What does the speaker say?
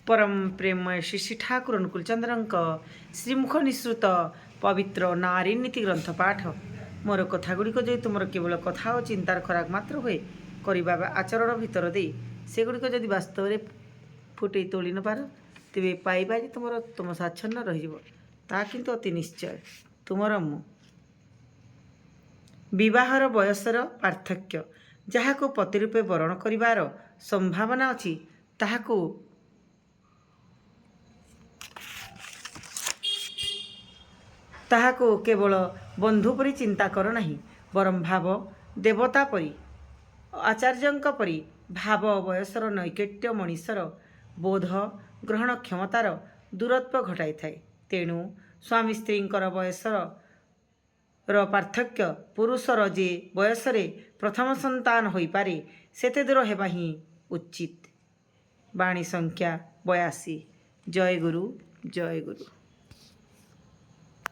परम प्रेममय श्री श्री ठाकुर अनुकूल चंद्रଙ୍କ श्रीमुख निःसृत पवित्र नारी नीति ग्रंथ पाठ मोर कथागुड़िक जो तुम केवल कथा और चिंतार खराक मात्र हुए करवा आचरण भितर दे सेगुड़िक जदि वास्तव में फुटे तोली न पार तेरे पाइबा जे तुम साच्छन्न रहा किंतु अति निश्चय तुमर मु विवाहर बयसर पार्थक्य जहाँ को पति रूपे वरण कर संभावना अच्छी ताहाको केवल बंधु परी चिंता कर नहीं बरम भाव देवता परी आचार्यंक परी भाव बयसर नैकट्य मनीषर बोध ग्रहण क्षमतार दूरत्व घटाई थाए। तेणु स्वामी स्त्रींकर बयसर पार्थक्य पुरुषर जे बयसरे प्रथम संतान होई पारे सेते दूर हेबा ही उचित। बाणी संख्या 82। जय गुरु जय गुरु।